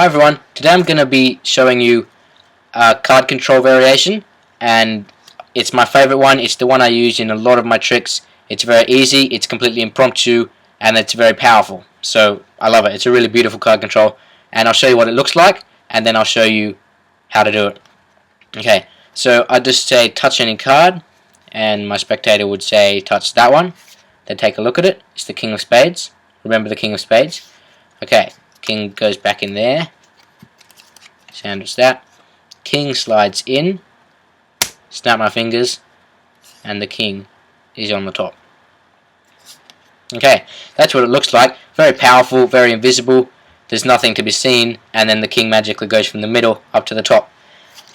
Hi everyone, today I'm going to be showing you a card control variation, and it's my favorite one. It's the one I use in a lot of my tricks. It's very easy, it's completely impromptu, and it's very powerful. So I love it. It's a really beautiful card control, and I'll show you what it looks like, and then I'll show you how to do it. Okay, so I just say touch any card, and my spectator would say touch that one. Then take a look at it. It's the King of Spades. Remember the King of Spades? Okay, King goes back in there. Sandwich that. King slides in. Snap my fingers, and the King is on the top. Okay, that's what it looks like. Very powerful, very invisible. There's nothing to be seen, and then the King magically goes from the middle up to the top.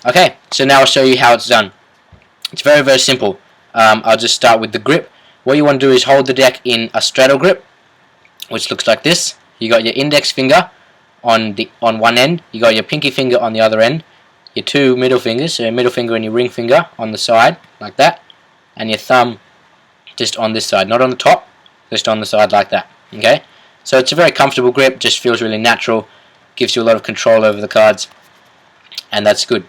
Okay, so now I'll show you how it's done. It's very, very simple. I'll just start with the grip. What you want to do is hold the deck in a straddle grip, which looks like this. You got your index finger on one end, you got your pinky finger on the other end, your two middle fingers, so your middle finger and your ring finger on the side, like that, and your thumb just on this side, not on the top, just on the side like that. Okay, so it's a very comfortable grip, just feels really natural, gives you a lot of control over the cards, and that's good.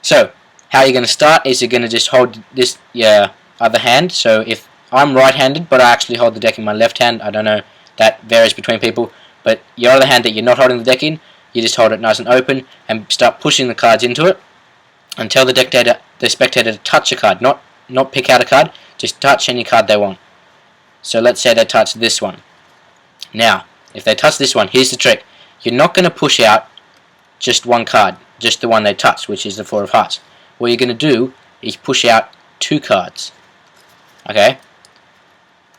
So how you're going to start is you're going to just hold this your other hand. So if I'm right-handed but I actually hold the deck in my left hand, I don't know, that varies between people, but your other hand that you're not holding the deck in, you just hold it nice and open and start pushing the cards into it and tell the spectator to touch a card, not pick out a card, just touch any card they want. So let's say they touch this one. Now, if they touch this one, here's the trick. You're not going to push out just one card, just the one they touch, which is the Four of Hearts. What you're going to do is push out two cards. Okay?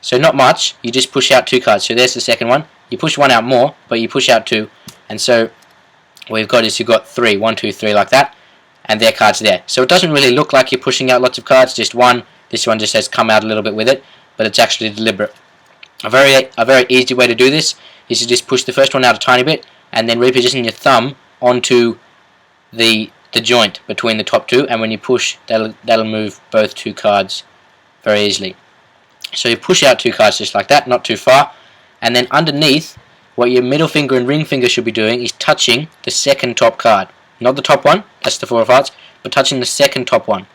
So not much, you just push out two cards. So there's the second one. You push one out more, but you push out two. And so what you've got is you've got three, 1, 2, 3 like that, and their cards there. So it doesn't really look like you're pushing out lots of cards, just one. This one just says come out a little bit with it, but it's actually deliberate. A very easy way to do this is to just push the first one out a tiny bit, and then reposition your thumb onto the joint between the top two, and when you push, that'll move both two cards very easily. So you push out two cards just like that, not too far, and then underneath, what your middle finger and ring finger should be doing is touching the second top card. Not the top one, that's the Four of Hearts, but touching the second top one.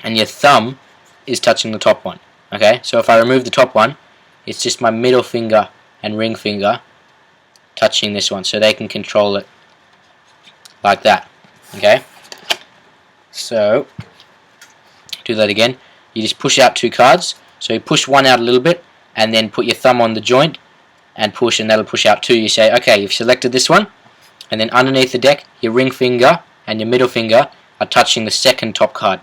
And your thumb is touching the top one. Okay, so if I remove the top one, it's just my middle finger and ring finger touching this one, so they can control it like that. Okay, so do that again. You just push out two cards. So you push one out a little bit, and then put your thumb on the joint, and push, and that'll push out two. You say, okay, you've selected this one, and then underneath the deck, your ring finger and your middle finger are touching the second top card.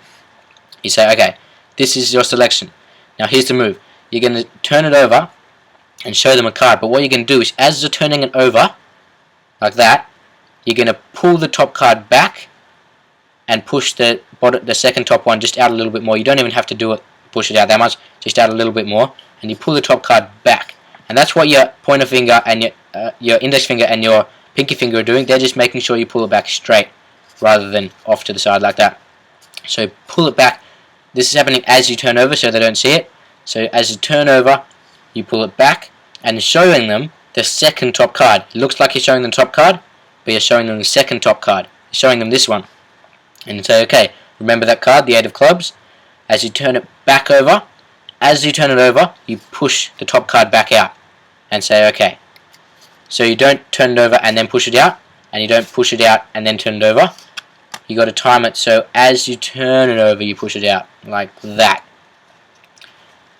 You say, okay, this is your selection. Now here's the move. You're going to turn it over and show them a card, but what you're going to do is, as you're turning it over, like that, you're going to pull the top card back and push the second top one just out a little bit more. You don't even have to push it out that much, just out a little bit more, and you pull the top card back. And that's what your pointer finger and your index finger and your pinky finger are doing. They're just making sure you pull it back straight rather than off to the side like that. So pull it back. This is happening as you turn over, so they don't see it. So as you turn over, you pull it back and showing them the second top card. It looks like you're showing them the top card, but you're showing them the second top card. You're showing them this one. And you say, okay, remember that card, the Eight of Clubs? As you turn it back over, you push the top card back out and say, okay. So you don't turn it over and then push it out, and you don't push it out and then turn it over. You got to time it so as you turn it over, you push it out like that.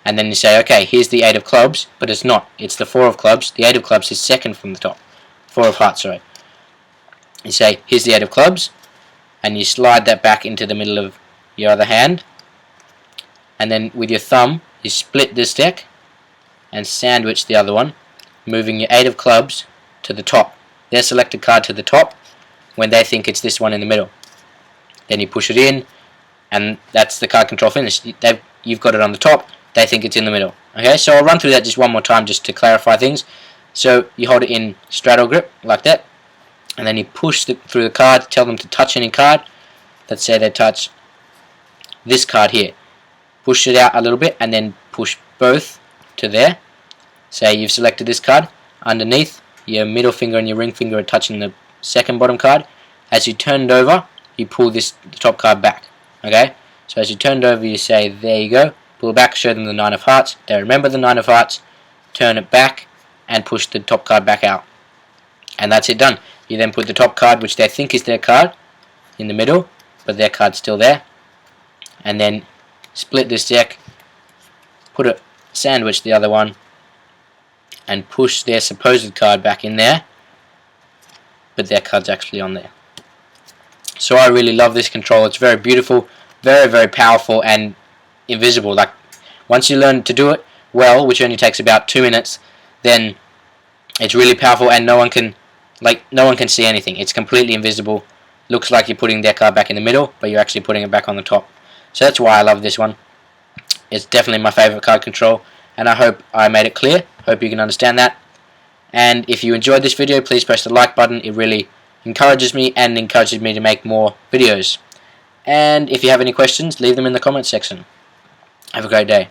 And then you say, okay, here's the Eight of Clubs, but it's not. It's the Four of Clubs. The Eight of Clubs is second from the top. Four of Hearts, sorry. You say, here's the Eight of Clubs, and you slide that back into the middle of your other hand. And then with your thumb, you split this deck and sandwich the other one, moving your Eight of Clubs to the top. Their selected card to the top when they think it's this one in the middle. Then you push it in, and that's the card control finished. You've got it on the top, they think it's in the middle. Okay, so I'll run through that just one more time just to clarify things. So you hold it in straddle grip like that, and then you push through the card, tell them to touch any card. Let's say they touch this card here. Push it out a little bit and then push both to there. Say you've selected this card. Underneath, your middle finger and your ring finger are touching second bottom card. As you turn it over, you pull the top card back. Okay? So as you turn it over, you say, there you go. Pull it back, show them the 9 of hearts. They remember the 9 of hearts. Turn it back and push the top card back out. And that's it done. You then put the top card, which they think is their card, in the middle, but their card's still there. And then split this deck, put it, sandwich the other one, and push their supposed card back in there, but their card's actually on there. So I really love this control. It's very beautiful, very, very powerful, and invisible. Like, once you learn to do it well, which only takes about 2 minutes, then it's really powerful, and no one can see anything. It's completely invisible. Looks like you're putting their card back in the middle, but you're actually putting it back on the top. So that's why I love this one. It's definitely my favorite card control, and I hope I made it clear. Hope you can understand that. And if you enjoyed this video, please press the like button. It really encourages me and encourages me to make more videos. And if you have any questions, leave them in the comments section. Have a great day.